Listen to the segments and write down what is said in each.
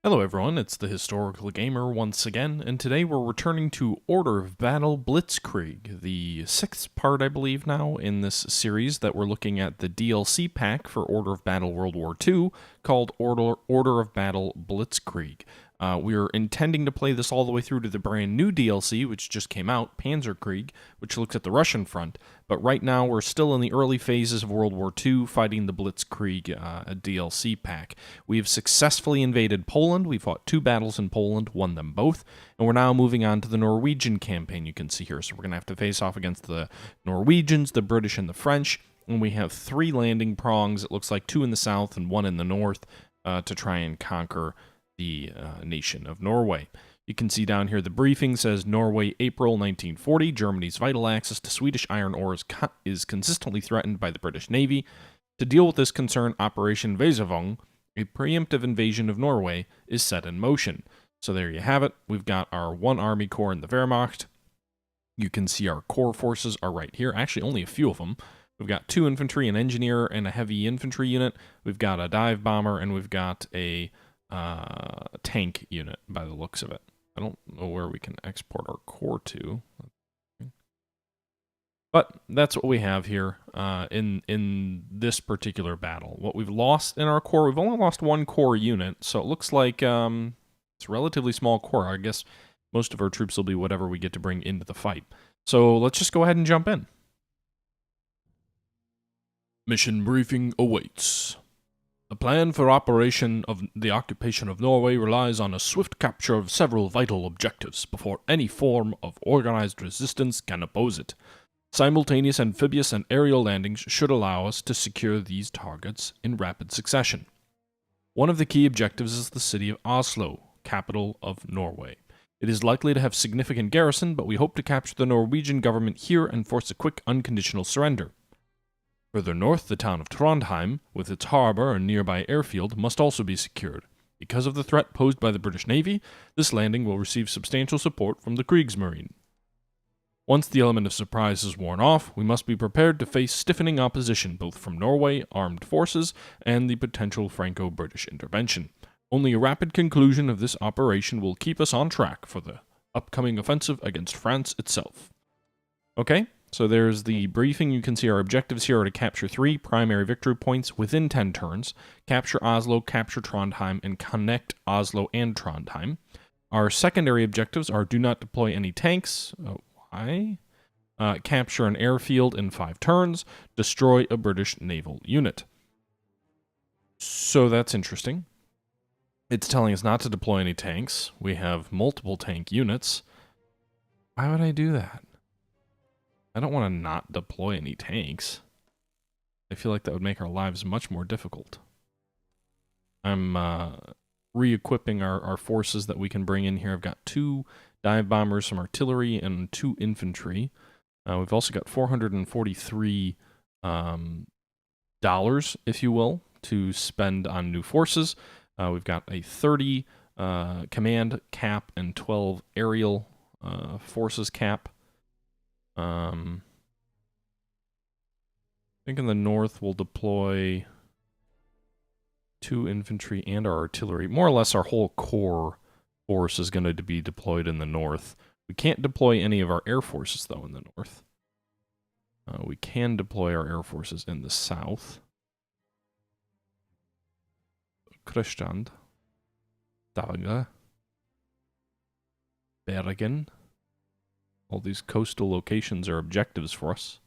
Hello everyone, it's the Historical Gamer once again, and today we're returning to Order of Battle Blitzkrieg, the sixth part, I believe now, in this series that we're looking at the DLC pack for Order of Battle World War II, called Order of Battle Blitzkrieg. We are intending to play this all the way through to the brand new DLC, which just came out, Panzerkrieg, which looks at the Russian front. But right now, we're still in the early phases of World War II, fighting the Blitzkrieg DLC pack. We have successfully invaded Poland. We fought 2 battles in Poland, won them both, and we're now moving on to the Norwegian campaign, you can see here. So we're going to have to face off against the Norwegians, the British, and the French. And we have 3 landing prongs, it looks like 2 in the south and 1 in the north, to try and conquer the nation of Norway. You can see down here the briefing says Norway, April 1940. Germany's vital access to Swedish iron ore is consistently threatened by the British Navy. To deal with this concern, Operation Weservung, a preemptive invasion of Norway, is set in motion. So there you have it. We've got our 1 Army Corps in the Wehrmacht. You can see our core forces are right here. Actually, only a few of them. We've got 2 infantry, an engineer, and a heavy infantry unit. We've got a dive bomber, and we've got a tank unit by the looks of it. I don't know where we can export our core to. But that's what we have here in this particular battle. What we've lost in our core, we've only lost 1 core unit, so it looks like it's a relatively small core. I guess most of our troops will be whatever we get to bring into the fight. So let's just go ahead and jump in. Mission briefing awaits. The plan for operation of the occupation of Norway relies on a swift capture of several vital objectives before any form of organized resistance can oppose it. Simultaneous amphibious and aerial landings should allow us to secure these targets in rapid succession. One of the key objectives is the city of Oslo, capital of Norway. It is likely to have significant garrison, but we hope to capture the Norwegian government here and force a quick unconditional surrender. Further north, the town of Trondheim, with its harbor and nearby airfield, must also be secured. Because of the threat posed by the British Navy, this landing will receive substantial support from the Kriegsmarine. Once the element of surprise is worn off, we must be prepared to face stiffening opposition both from Norway armed forces and the potential Franco-British intervention. Only a rapid conclusion of this operation will keep us on track for the upcoming offensive against France itself. Okay, so there's the briefing. You can see our objectives here are to capture 3 primary victory points within 10 turns, capture Oslo, capture Trondheim, and connect Oslo and Trondheim. Our secondary objectives are do not deploy any tanks. Why? Capture an airfield in 5 turns, destroy a British naval unit. So that's interesting. It's telling us not to deploy any tanks. We have multiple tank units. Why would I do that? I don't want to not deploy any tanks. I feel like that would make our lives much more difficult. I'm re-equipping our forces that we can bring in here. I've got 2 dive bombers, some artillery, and 2 infantry. We've also got $443, if you will, to spend on new forces. We've got a 30 command cap and 12 aerial forces cap. I think in the north we'll deploy 2 infantry and our artillery. More or less our whole core force is going to be deployed in the north. We can't deploy any of our air forces, though, in the north. We can deploy our air forces in the south. Kristian, Stavanger, Bergen. All these coastal locations are objectives for us,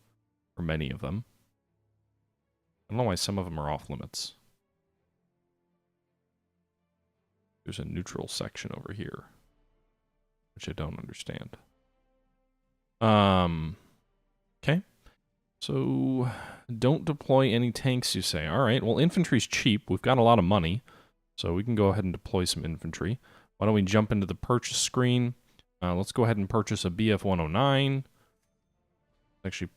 or many of them. I don't know why some of them are off limits. There's a neutral section over here, which I don't understand. Okay. So, don't deploy any tanks, you say. All right, well, infantry's cheap. We've got a lot of money, so we can go ahead and deploy some infantry. Why don't we jump into the purchase screen? Let's go ahead and purchase a BF-109. Actually,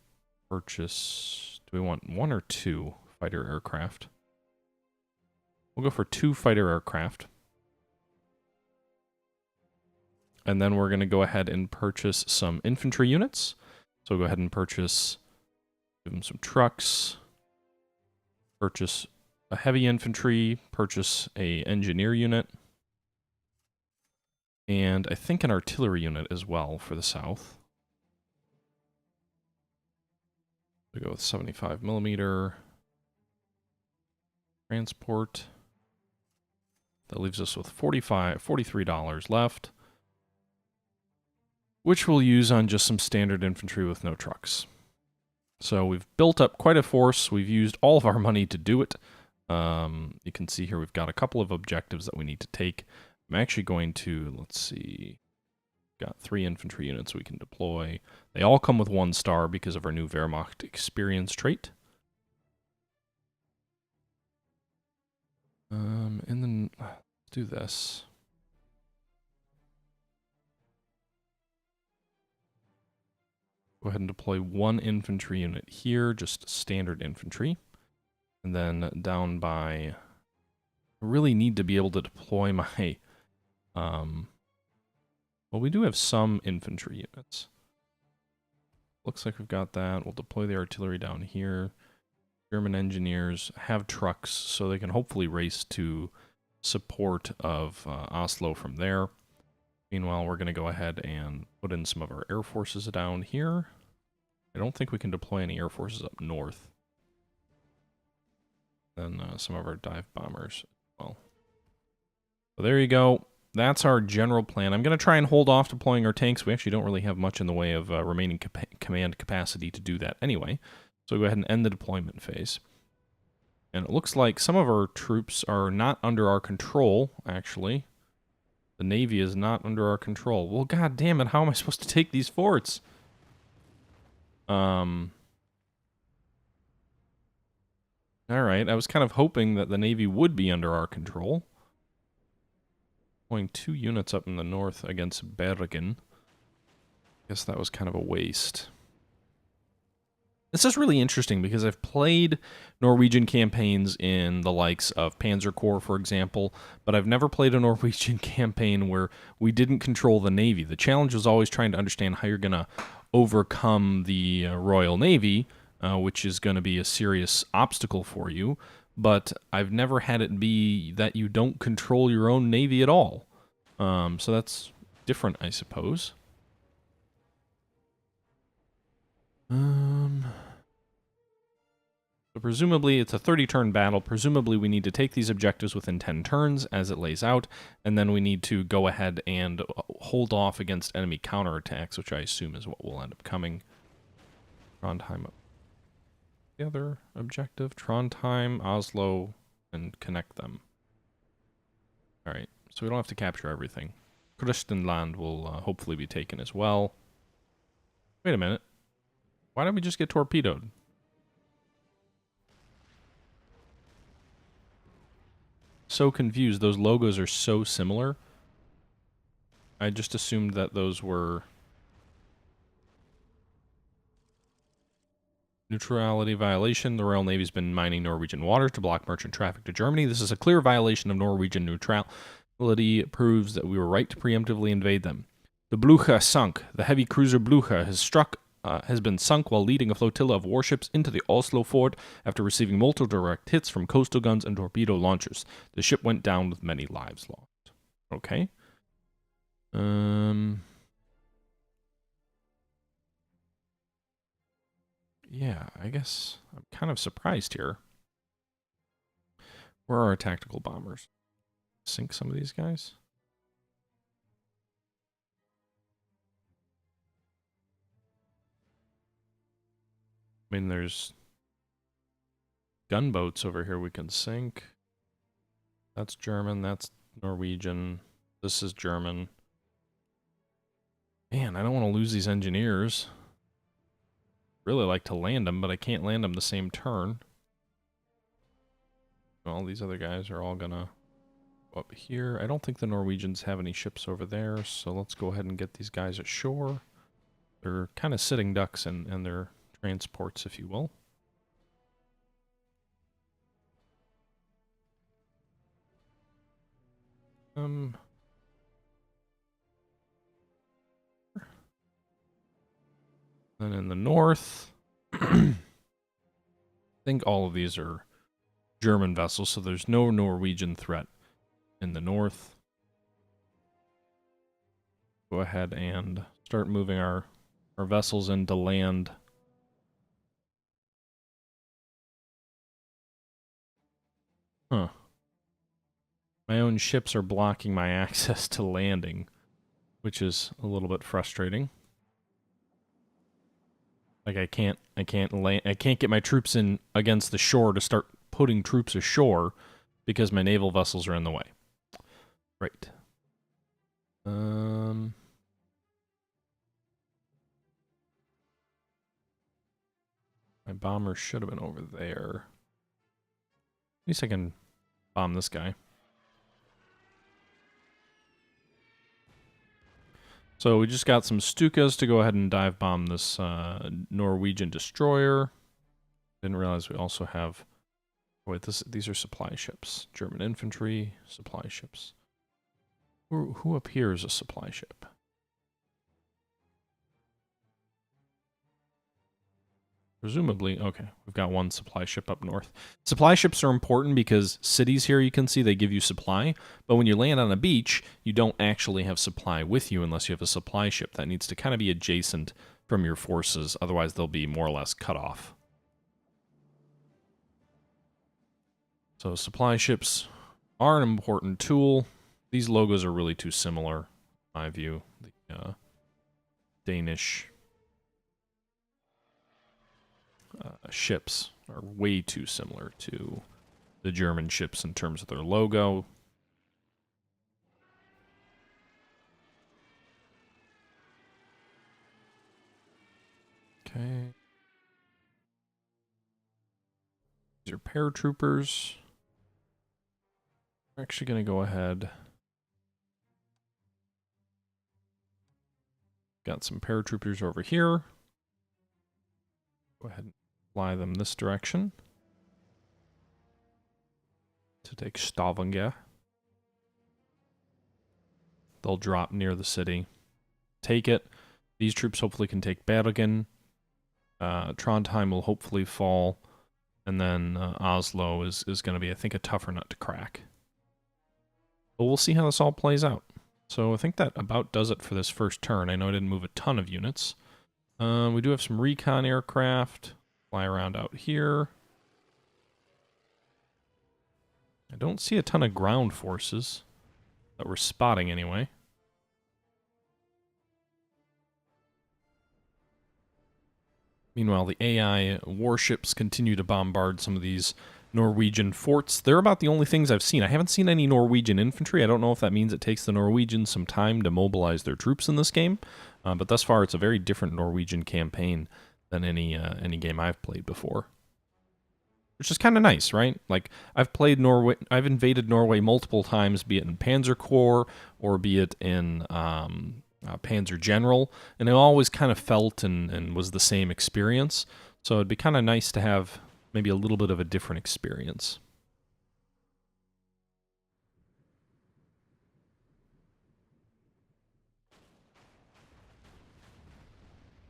purchase... Do we want 1 or 2 fighter aircraft? We'll go for 2 fighter aircraft. And then we're going to go ahead and purchase some infantry units. So we'll go ahead and purchase... Give them some trucks. Purchase a heavy infantry. Purchase a engineer unit. And I think an artillery unit as well for the south. We go with 75 millimeter transport. That leaves us with $43 left, which we'll use on just some standard infantry with no trucks. So we've built up quite a force. We've used all of our money to do it. You can see here we've got a couple of objectives that we need to take. I'm actually going to, let's see, got 3 infantry units we can deploy. They all come with 1 star because of our new Wehrmacht experience trait. And then let's do this. Go ahead and deploy 1 infantry unit here, just standard infantry. And then down by, I really need to be able to deploy my, well, we do have some infantry units. Looks like we've got that. We'll deploy the artillery down here. German engineers have trucks, so they can hopefully race to support of Oslo from there. Meanwhile, we're going to go ahead and put in some of our air forces down here. I don't think we can deploy any air forces up north. Then some of our dive bombers as well. So there you go. That's our general plan. I'm going to try and hold off deploying our tanks. We actually don't really have much in the way of remaining command capacity to do that anyway. So we'll go ahead and end the deployment phase. And it looks like some of our troops are not under our control, actually. The Navy is not under our control. Well, god damn it, how am I supposed to take these forts? Alright, I was kind of hoping that the Navy would be under our control. Deploying 2 units up in the north against Bergen. Guess that was kind of a waste. This is really interesting because I've played Norwegian campaigns in the likes of Panzer Corps, for example, but I've never played a Norwegian campaign where we didn't control the Navy. The challenge was always trying to understand how you're going to overcome the Royal Navy, which is going to be a serious obstacle for you, but I've never had it be that you don't control your own Navy at all. So that's different, I suppose. So presumably it's a 30-turn battle. Presumably we need to take these objectives within 10 turns as it lays out, and then we need to go ahead and hold off against enemy counterattacks, which I assume is what will end up coming. Trondheim. The other objective, Trondheim, Oslo, and connect them. Alright, so we don't have to capture everything. Kristenland will hopefully be taken as well. Wait a minute. Why don't we just get torpedoed? So confused. Those logos are so similar. I just assumed that those were neutrality violation. The Royal Navy's been mining Norwegian waters to block merchant traffic to Germany. This is a clear violation of Norwegian neutrality. It proves that we were right to preemptively invade them. The Blucher sunk. The heavy cruiser Blucher has been sunk while leading a flotilla of warships into the Oslo fort after receiving multiple direct hits from coastal guns and torpedo launchers. The ship went down with many lives lost. Okay. Yeah, I guess I'm kind of surprised here. Where are our tactical bombers? Sink some of these guys? I mean, there's gunboats over here we can sink. That's German, that's Norwegian. This is German. Man, I don't want to lose these engineers. Really like to land them, but I can't land them the same turn. All these other guys are all gonna go up here. I don't think the Norwegians have any ships over there, so let's go ahead and get these guys ashore. They're kind of sitting ducks in their transports, if you will. Then in the north, I think all of these are German vessels, so there's no Norwegian threat in the north. go ahead and start moving our vessels into land. Huh. My own ships are blocking my access to landing, which is a little bit frustrating. Like I can't get my troops in against the shore to start putting troops ashore because my naval vessels are in the way. Right. My bomber should have been over there. At least I can bomb this guy. So we just got some Stukas to go ahead and dive bomb this Norwegian destroyer. Didn't realize we also have... Wait, these are supply ships. German infantry, supply ships. Who up here is a supply ship? Presumably, okay, we've got one supply ship up north. Supply ships are important because cities here, you can see, they give you supply, but when you land on a beach, you don't actually have supply with you unless you have a supply ship. That needs to kind of be adjacent from your forces, otherwise they'll be more or less cut off. So supply ships are an important tool. These logos are really too similar, in my view. The Danish ships are way too similar to the German ships in terms of their logo. Okay. These are paratroopers. We're actually going to go ahead. Got some paratroopers over here. Go ahead and fly them this direction to take Stavanger. They'll drop near the city. Take it. These troops hopefully can take Bergen. Trondheim will hopefully fall. And then Oslo is going to be, I think, a tougher nut to crack. But we'll see how this all plays out. So I think that about does it for this first turn. I know I didn't move a ton of units. We do have some recon aircraft. Fly around out here. I don't see a ton of ground forces that we're spotting anyway. Meanwhile, the AI warships continue to bombard some of these Norwegian forts. They're about the only things I've seen. I haven't seen any Norwegian infantry. I don't know if that means it takes the Norwegians some time to mobilize their troops in this game. But thus far, it's a very different Norwegian campaign than any game I've played before. Which is kind of nice, right? Like, I've played Norway, I've invaded Norway multiple times, be it in Panzer Corps or be it in Panzer General, and it always kind of felt and was the same experience. So it'd be kind of nice to have maybe a little bit of a different experience.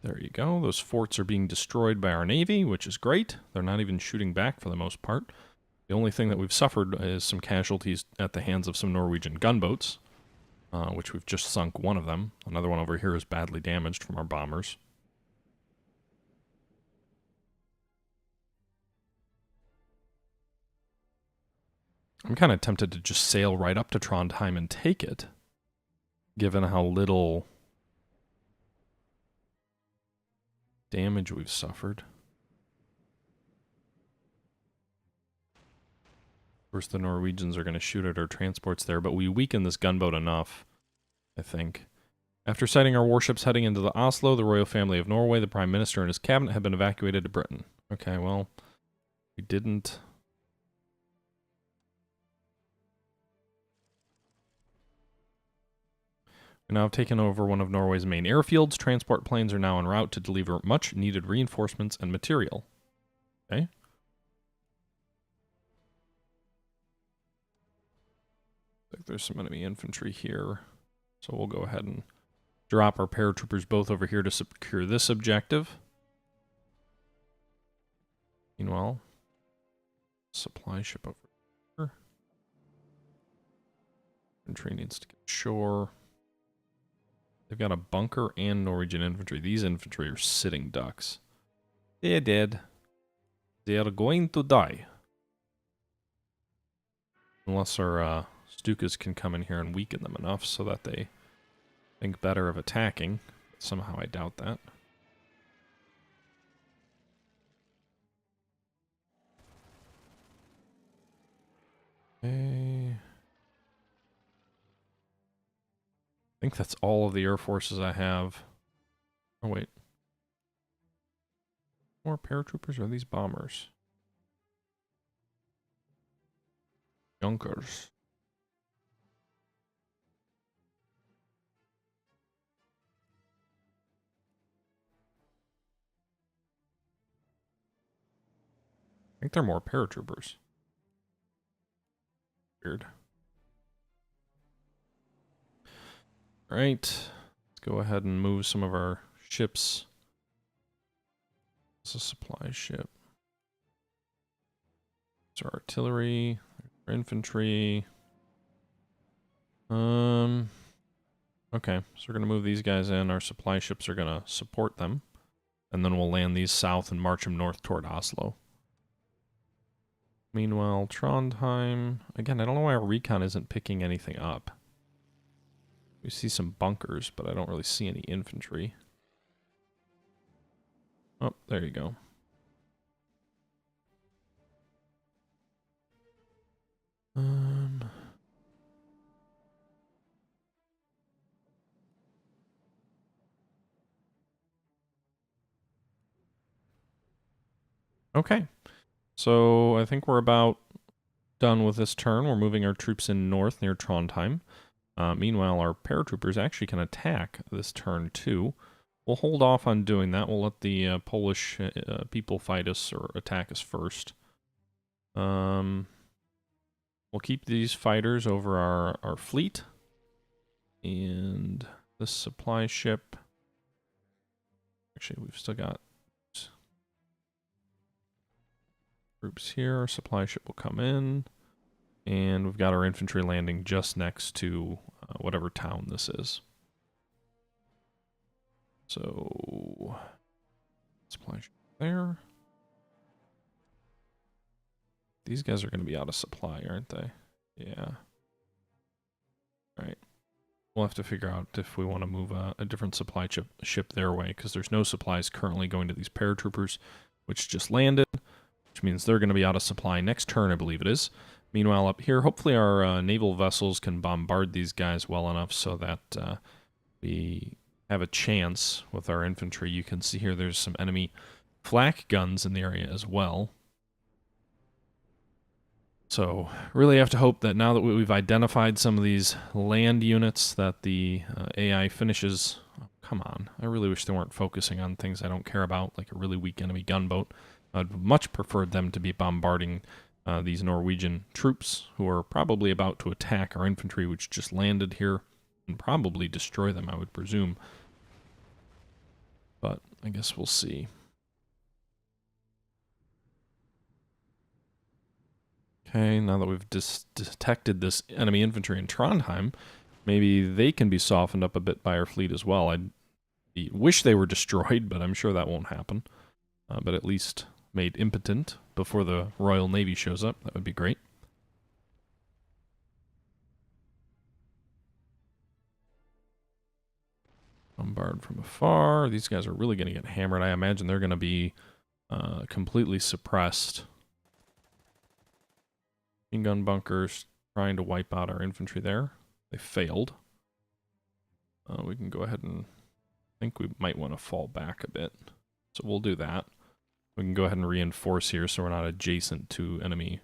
There you go. Those forts are being destroyed by our Navy, which is great. They're not even shooting back for the most part. The only thing that we've suffered is some casualties at the hands of some Norwegian gunboats, which we've just sunk one of them. Another one over here is badly damaged from our bombers. I'm kind of tempted to just sail right up to Trondheim and take it, given how little damage we've suffered. Of course, the Norwegians are going to shoot at our transports there, but we weaken this gunboat enough, I think. After sighting our warships heading into the Oslo, the royal family of Norway, the prime minister and his cabinet have been evacuated to Britain. Okay, well, we didn't... We now have taken over one of Norway's main airfields. Transport planes are now en route to deliver much-needed reinforcements and material. Okay. I think there's some enemy infantry here. So we'll go ahead and drop our paratroopers both over here to secure this objective. Meanwhile, supply ship over here. Infantry needs to get ashore. They've got a bunker and Norwegian infantry. These infantry are sitting ducks. They're dead. They are going to die. Unless our Stukas can come in here and weaken them enough so that they think better of attacking. Somehow I doubt that. Okay. I think that's all of the air forces I have. Oh, wait. More paratroopers or are these bombers? Junkers. I think they're more paratroopers. Weird. Alright. Let's go ahead and move some of our ships. It's a supply ship. It's our artillery, our infantry. Okay, so we're going to move these guys in. Our supply ships are going to support them. And then we'll land these south and march them north toward Oslo. Meanwhile, Trondheim... Again, I don't know why our recon isn't picking anything up. We see some bunkers, but I don't really see any infantry. Oh, there you go. Okay. So I think we're about done with this turn. We're moving our troops in north near Trondheim. Meanwhile, our paratroopers actually can attack this turn too. We'll hold off on doing that. We'll let the Polish people fight us or attack us first. We'll keep these fighters over our fleet. And this supply ship... Actually, we've still got troops here. Our supply ship will come in. And we've got our infantry landing just next to whatever town this is. So, supply ship there. These guys are going to be out of supply, aren't they? Yeah. Alright. We'll have to figure out if we want to move a different supply ship their way, because there's no supplies currently going to these paratroopers, which just landed, which means they're going to be out of supply next turn, I believe it is. Meanwhile, up here, hopefully our naval vessels can bombard these guys well enough so that we have a chance with our infantry. You can see here there's some enemy flak guns in the area as well. So, really have to hope that now that we've identified some of these land units that the AI finishes... Oh, come on. I really wish they weren't focusing on things I don't care about, like a really weak enemy gunboat. I'd much prefer them to be bombarding these Norwegian troops, who are probably about to attack our infantry, which just landed here, and probably destroy them, I would presume. But I guess we'll see. Okay, now that we've detected this enemy infantry in Trondheim, maybe they can be softened up a bit by our fleet as well. I wish they were destroyed, but I'm sure that won't happen. But at least made impotent before the Royal Navy shows up. That would be great. Bombard from afar. These guys are really going to get hammered. I imagine they're going to be completely suppressed. Machine gun bunkers trying to wipe out our infantry there. They failed. We can go ahead and... I think we might want to fall back a bit. So we'll do that. We can go ahead and reinforce here so we're not adjacent to enemy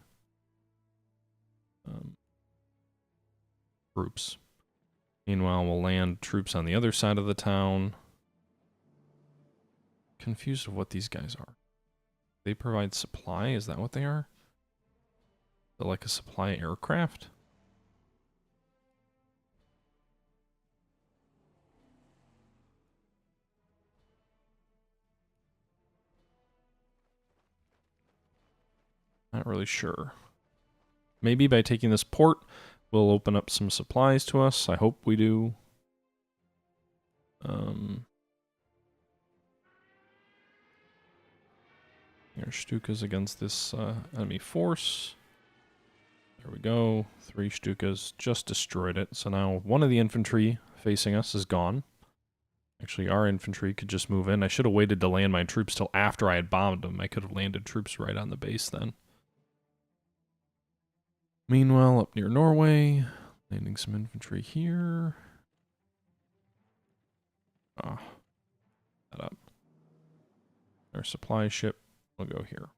groups. Meanwhile, we'll land troops on the other side of the town. Confused of what these guys are. They provide supply? Is that what they are? They're like a supply aircraft? Not really sure. Maybe by taking this port, we'll open up some supplies to us. I hope we do. Our Stukas against this enemy force. There we go. 3 Stukas just destroyed it. So now one of the infantry facing us is gone. Actually, our infantry could just move in. I should have waited to land my troops till after I had bombed them. I could have landed troops right on the base then. Meanwhile, up near Norway, landing some infantry here. Ah, that up. Our supply ship will go here.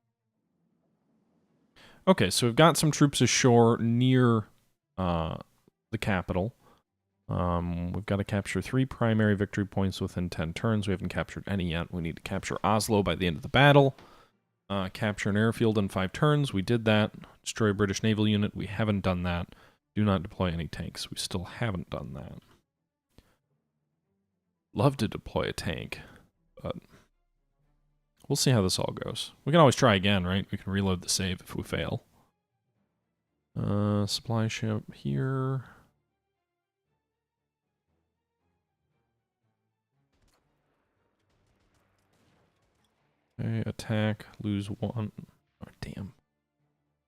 Okay, so we've got some troops ashore near the capital. We've got to capture 3 primary victory points within 10 turns. We haven't captured any yet. We need to capture Oslo by the end of the battle. Capture an airfield in 5 turns. We did that. Destroy a British naval unit. We haven't done that. Do not deploy any tanks. We still haven't done that. Love to deploy a tank, but we'll see how this all goes. We can always try again, right? We can reload the save if we fail. Supply ship here. Okay, attack, lose 1. Oh, damn.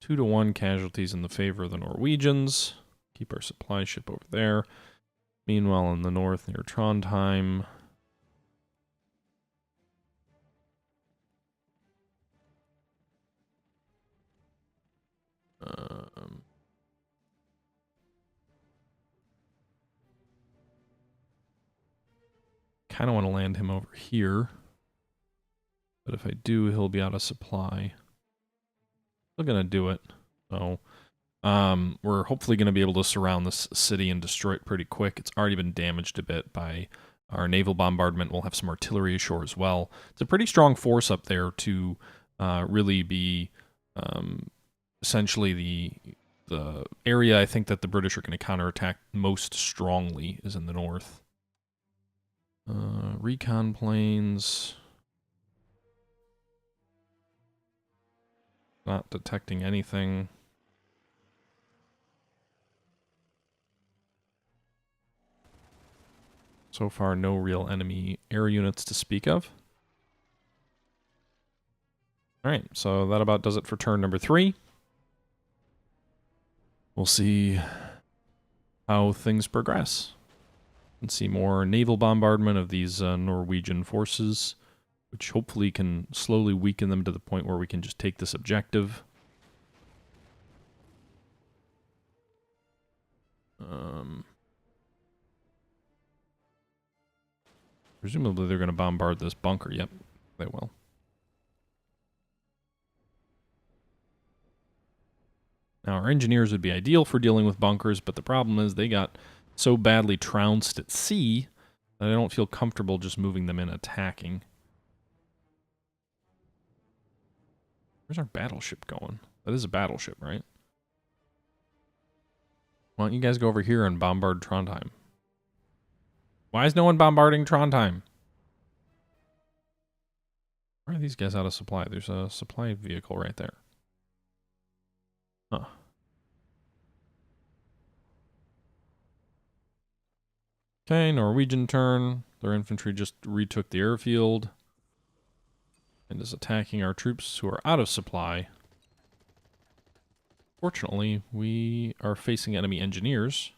2 to 1 casualties in the favor of the Norwegians. Keep our supply ship over there. Meanwhile, in the north near Trondheim. Kind of want to land him over here. But if I do, he'll be out of supply. Still gonna do it. So, we're hopefully gonna be able to surround this city and destroy it pretty quick. It's already been damaged a bit by our naval bombardment. We'll have some artillery ashore as well. It's a pretty strong force up there to really be essentially the area I think that the British are going to counterattack most strongly is in the north. Recon planes. Not detecting anything. So far, no real enemy air units to speak of. Alright, so that about does it for turn number 3. We'll see how things progress. And see more naval bombardment of these Norwegian forces, which hopefully can slowly weaken them to the point where we can just take this objective. Presumably they're going to bombard this bunker. Yep, they will. Now, our engineers would be ideal for dealing with bunkers, but the problem is they got so badly trounced at sea that I don't feel comfortable just moving them in attacking. Where's our battleship going? That is a battleship, right? Why don't you guys go over here and bombard Trondheim? Why is no one bombarding Trondheim? Why are these guys out of supply? There's a supply vehicle right there. Huh. Okay, Norwegian turn. Their infantry just retook the airfield and is attacking our troops who are out of supply. Fortunately, we are facing enemy engineers,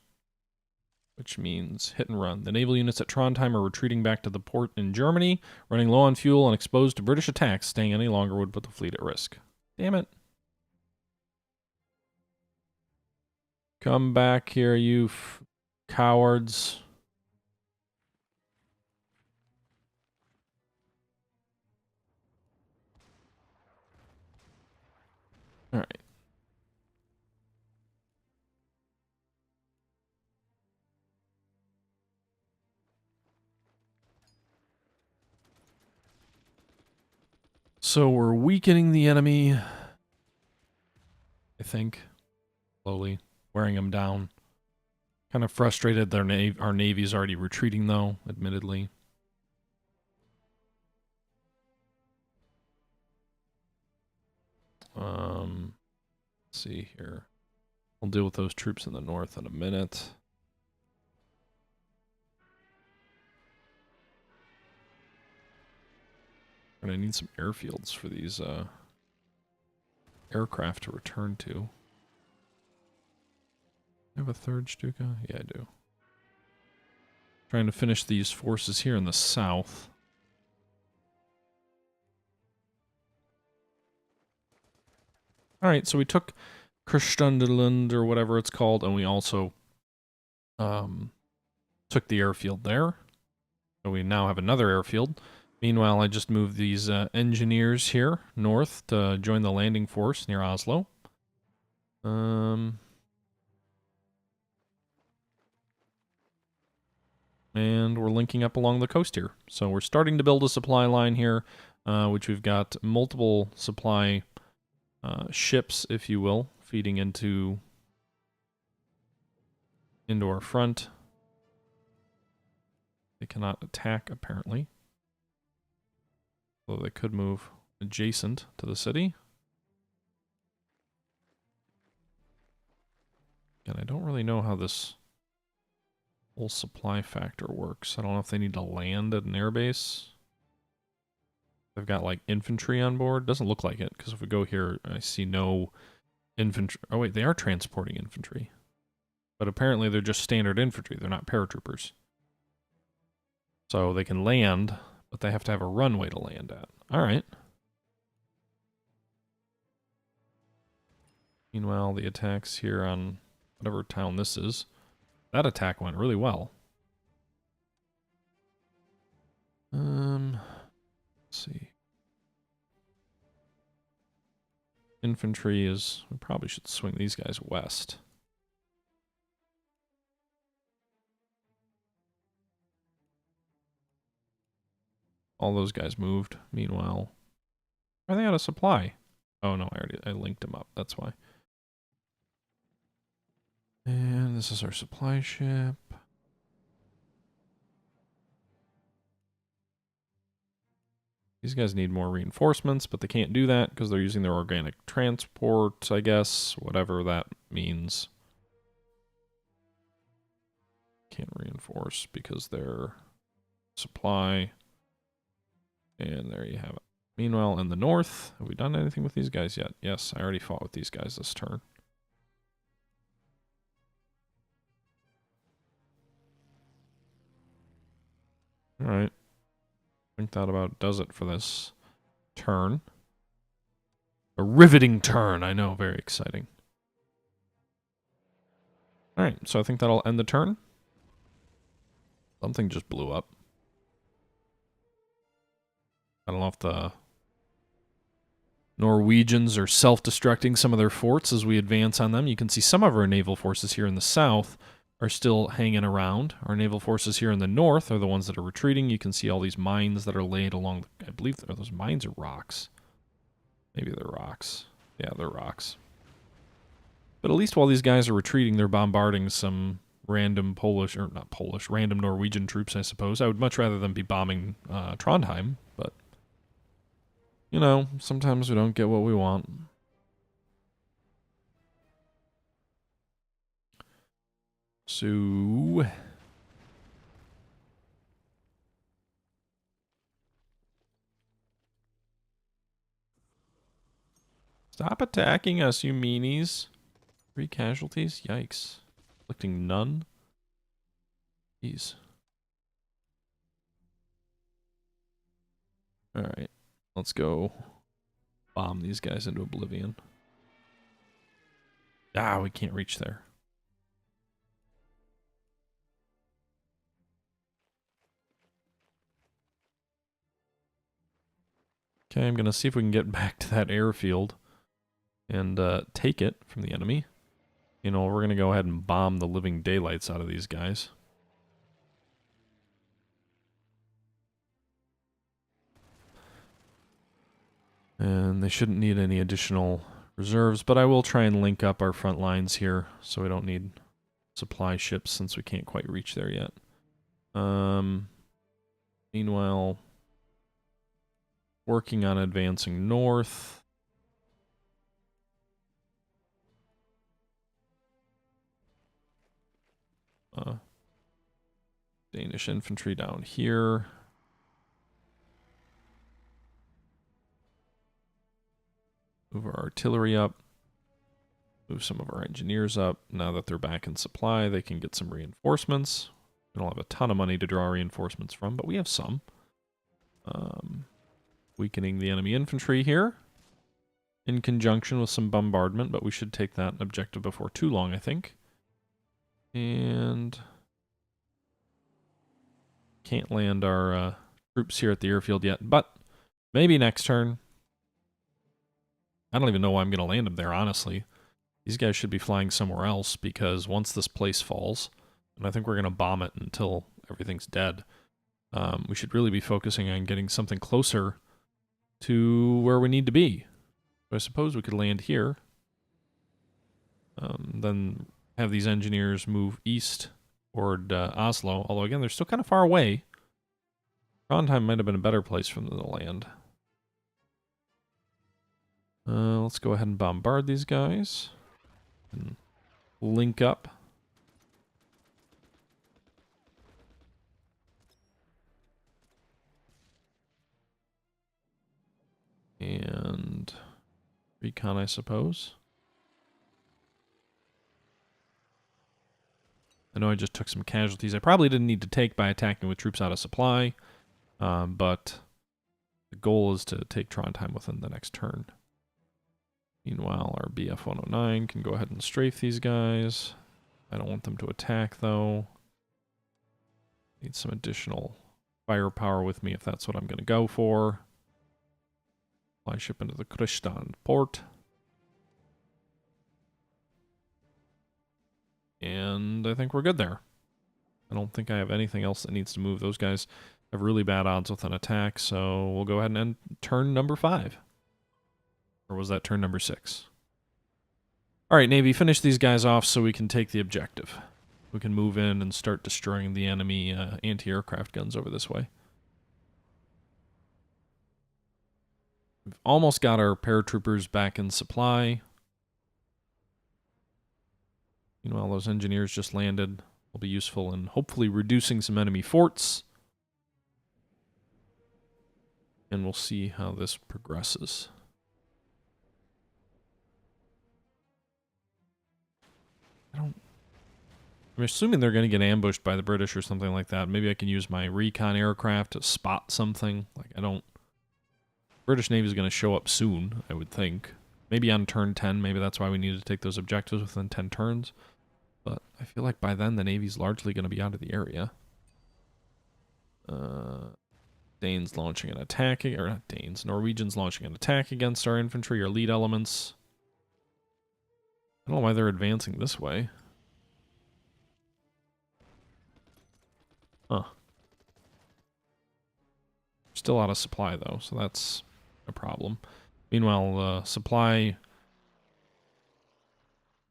which means hit and run. The naval units at Trondheim are retreating back to the port in Germany, running low on fuel and exposed to British attacks. Staying any longer would put the fleet at risk. Damn it. Come back here, you cowards. All right. So we're weakening the enemy, I think, slowly, wearing them down. Kind of frustrated our Navy's already retreating, though, admittedly. Let's see here. We'll deal with those troops in the north in a minute. We're gonna need some airfields for these aircraft to return to. I have a third Stuka? Yeah, I do. Trying to finish these forces here in the south. Alright, so we took Christianland or whatever it's called, and we also took the airfield there. So we now have another airfield. Meanwhile, I just moved these engineers here north to join the landing force near Oslo. And we're linking up along the coast here. So we're starting to build a supply line here, which we've got multiple supply ships, if you will, feeding into our front. They cannot attack, apparently. Although they could move adjacent to the city. And I don't really know how this whole supply factor works. I don't know if they need to land at an airbase. They've got, like, infantry on board. Doesn't look like it, because if we go here, I see no infantry. Oh, wait, they are transporting infantry. But apparently they're just standard infantry. They're not paratroopers. So they can land, but they have to have a runway to land at. All right. Meanwhile, the attacks here on whatever town this is. That attack went really well. Let's see. Infantry is... We probably should swing these guys west. All those guys moved. Meanwhile, are they out of supply? Oh no, I linked them up. That's why. And this is our supply ship. These guys need more reinforcements, but they can't do that because they're using their organic transport, I guess. Whatever that means. Can't reinforce because they're supply. And there you have it. Meanwhile, in the north, have we done anything with these guys yet? Yes, I already fought with these guys this turn. Alright. I think that about does it for this turn. A riveting turn, I know, very exciting. Alright, so I think that'll end the turn. Something just blew up. I don't know if the Norwegians are self-destructing some of their forts as we advance on them. You can see some of our naval forces here in the south are still hanging around. Our naval forces here in the north are the ones that are retreating. You can see all these mines that are laid along, I believe those mines are rocks. Maybe they're rocks. Yeah, they're rocks. But at least while these guys are retreating, they're bombarding some random random Norwegian troops, I suppose. I would much rather than be bombing Trondheim, but... You know, sometimes we don't get what we want. So... Stop attacking us, you meanies. 3 casualties? Yikes. Inflicting none? Jeez. Alright. Let's go bomb these guys into oblivion. Ah, we can't reach there. Okay, I'm going to see if we can get back to that airfield and take it from the enemy. You know, we're going to go ahead and bomb the living daylights out of these guys. And they shouldn't need any additional reserves, but I will try and link up our front lines here so we don't need supply ships since we can't quite reach there yet. Meanwhile, working on advancing north. Danish infantry down here. Move our artillery up. Move some of our engineers up. Now that they're back in supply, they can get some reinforcements. We don't have a ton of money to draw reinforcements from, but we have some. Weakening the enemy infantry here in conjunction with some bombardment, but we should take that objective before too long, I think. And can't land our troops here at the airfield yet, but maybe next turn. I don't even know why I'm going to land them there, honestly. These guys should be flying somewhere else, because once this place falls, and I think we're going to bomb it until everything's dead, we should really be focusing on getting something closer to where we need to be. So I suppose we could land here. Then have these engineers move east toward Oslo. Although, again, they're still kind of far away. Trondheim might have been a better place for them to land. Let's go ahead and bombard these guys. And link up. And recon, I suppose. I know I just took some casualties I probably didn't need to take by attacking with troops out of supply, but the goal is to take Trondheim within the next turn. Meanwhile, our BF-109 can go ahead and strafe these guys. I don't want them to attack, though. Need some additional firepower with me if that's what I'm going to go for. Fly ship into the Kristian port. And I think we're good there. I don't think I have anything else that needs to move. Those guys have really bad odds with an attack, so we'll go ahead and end turn number 5. Or was that turn number 6? Alright, Navy, finish these guys off so we can take the objective. We can move in and start destroying the enemy anti-aircraft guns over this way. We've almost got our paratroopers back in supply. Meanwhile, those engineers just landed. Will be useful in hopefully reducing some enemy forts. And we'll see how this progresses. I'm assuming they're going to get ambushed by the British or something like that. Maybe I can use my recon aircraft to spot something. Like, I don't... British Navy is going to show up soon, I would think. Maybe on turn 10. Maybe that's why we need to take those objectives within 10 turns. But I feel like by then the Navy's largely going to be out of the area. Danes launching an attack... Or not Danes. Norwegians launching an attack against our infantry or lead elements. I don't know why they're advancing this way. Huh. Still out of supply, though, so that's a problem. Meanwhile, supply...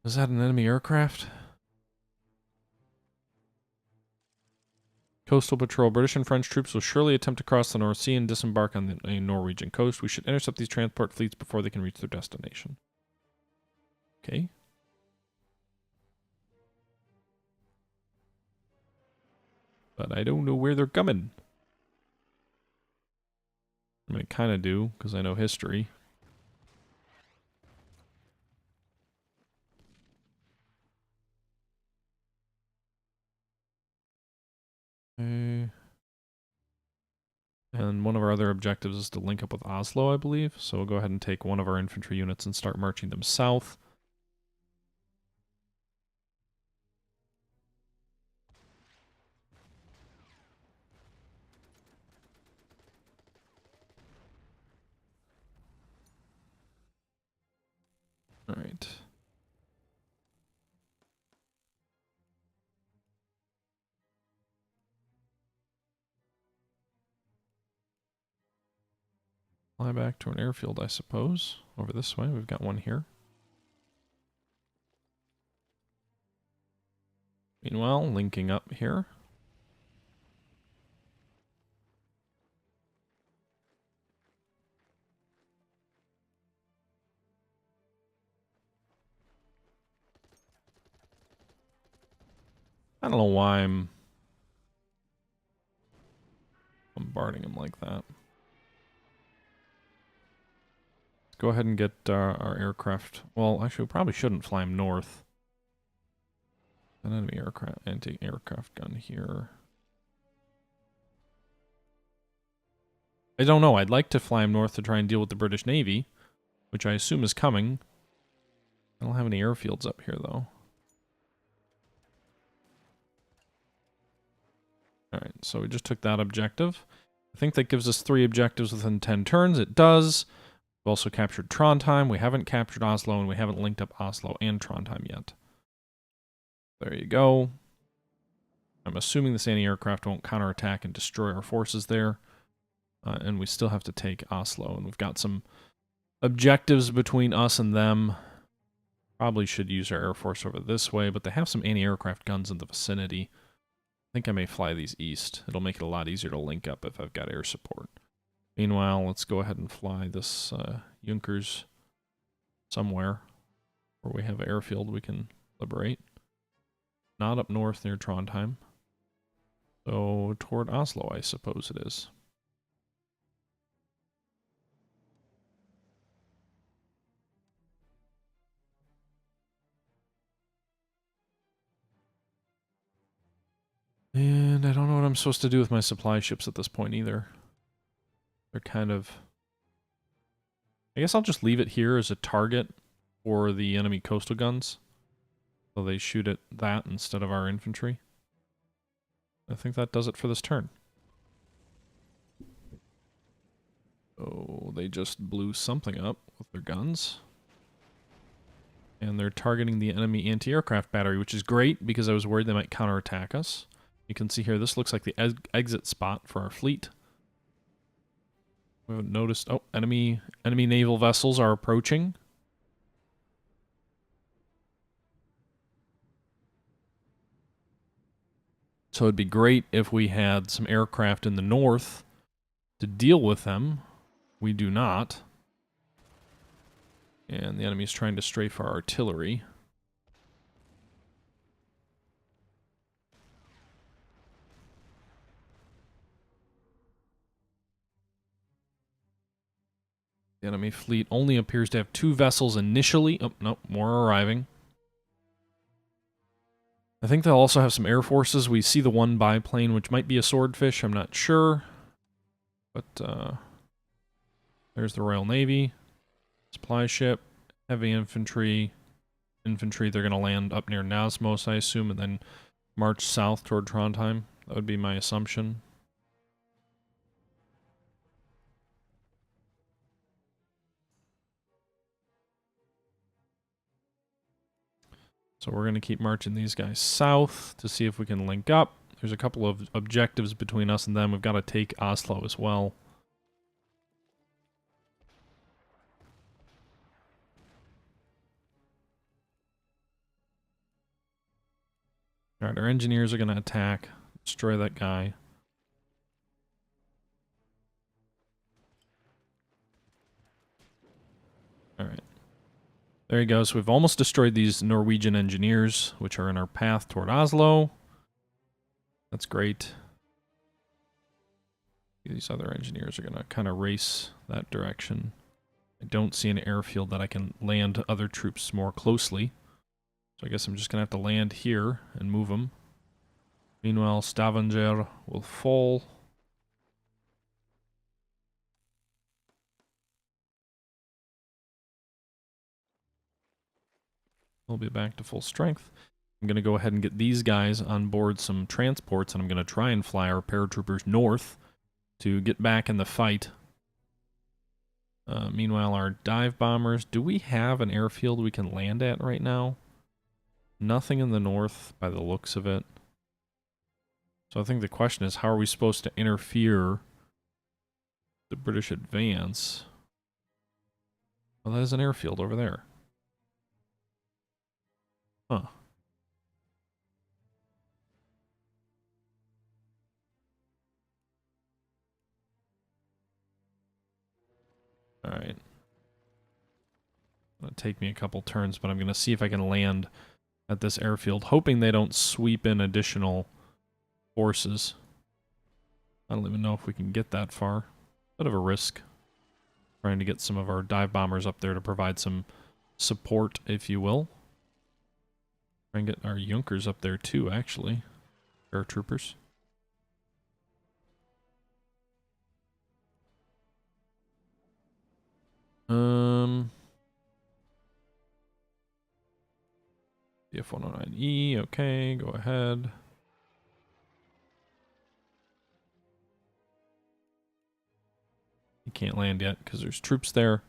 Is that an enemy aircraft? Coastal patrol. British and French troops will surely attempt to cross the North Sea and disembark on the Norwegian coast. We should intercept these transport fleets before they can reach their destination. Okay. But I don't know where they're coming. I mean, I kind of do, because I know history. Okay. And one of our other objectives is to link up with Oslo, I believe. So we'll go ahead and take one of our infantry units and start marching them south. All right. Fly back to an airfield, I suppose. Over this way, we've got one here. Meanwhile, linking up here. I don't know why I'm bombarding him like that. Go ahead and get our aircraft. Well, actually, we probably shouldn't fly them north. An enemy aircraft, anti-aircraft gun here. I don't know. I'd like to fly them north to try and deal with the British Navy, which I assume is coming. I don't have any airfields up here, though. Alright, so we just took that objective. I think that gives us 3 objectives within 10 turns. It does. We've also captured Trondheim. We haven't captured Oslo, and we haven't linked up Oslo and Trondheim yet. There you go. I'm assuming this anti-aircraft won't counterattack and destroy our forces there. And we still have to take Oslo, and we've got some objectives between us and them. Probably should use our air force over this way, but they have some anti-aircraft guns in the vicinity. I think I may fly these east. It'll make it a lot easier to link up if I've got air support. Meanwhile, let's go ahead and fly this Junkers somewhere where we have an airfield we can liberate. Not up north near Trondheim. So toward Oslo, I suppose it is. And I don't know what I'm supposed to do with my supply ships at this point either. They're kind of... I guess I'll just leave it here as a target for the enemy coastal guns. So they shoot at that instead of our infantry. I think that does it for this turn. Oh, they just blew something up with their guns. And they're targeting the enemy anti-aircraft battery, which is great because I was worried they might counterattack us. You can see here, this looks like the exit spot for our fleet. We haven't noticed... Oh, enemy naval vessels are approaching. So it'd be great if we had some aircraft in the north to deal with them. We do not. And the enemy's trying to strafe our artillery. The enemy fleet only appears to have 2 vessels initially. Oh, no, more arriving. I think they'll also have some air forces. We see the one biplane, which might be a swordfish. I'm not sure. But, there's the Royal Navy. Supply ship. Heavy infantry. Infantry, they're going to land up near Nasmos, I assume, and then march south toward Trondheim. That would be my assumption. So we're going to keep marching these guys south to see if we can link up. There's a couple of objectives between us and them. We've got to take Oslo as well. Alright, our engineers are going to attack. Destroy that guy. Alright. There he goes. We've almost destroyed these Norwegian engineers, which are in our path toward Oslo. That's great. These other engineers are going to kind of race that direction. I don't see an airfield that I can land other troops more closely. So I guess I'm just going to have to land here and move them. Meanwhile, Stavanger will fall. We'll be back to full strength. I'm going to go ahead and get these guys on board some transports, and I'm going to try and fly our paratroopers north to get back in the fight. Meanwhile, our dive bombers, do we have an airfield we can land at right now? Nothing in the north by the looks of it. So I think the question is, how are we supposed to interfere the British advance? Well, that is an airfield over there. Huh. Alright. It'll take me a couple turns, but I'm going to see if I can land at this airfield, hoping they don't sweep in additional forces. I don't even know if we can get that far. Bit of a risk. Trying to get some of our dive bombers up there to provide some support, if you will. Try and get our Junkers up there too, actually. Paratroopers. F-109E, okay, go ahead. You can't land yet because there's troops there.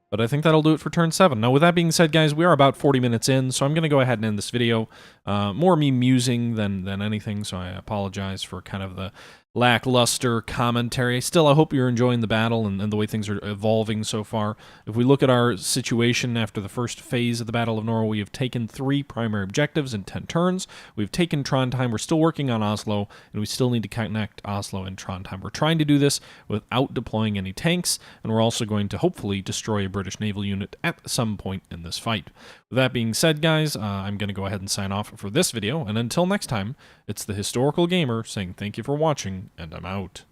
But I think that'll do it for turn 7. Now, with that being said, guys, we are about 40 minutes in, so I'm going to go ahead and end this video. More me musing than anything, so I apologize for kind of the lackluster commentary. Still, I hope you're enjoying the battle and the way things are evolving so far. If we look at our situation after the first phase of the Battle of Norway, we have taken 3 primary objectives in 10 turns. We've taken Trondheim. We're still working on Oslo, and we still need to connect Oslo and Trondheim. We're trying to do this without deploying any tanks, and we're also going to hopefully destroy a British naval unit at some point in this fight. With that being said, guys, I'm going to go ahead and sign off for this video, and until next time, it's the Historical Gamer saying thank you for watching, and I'm out.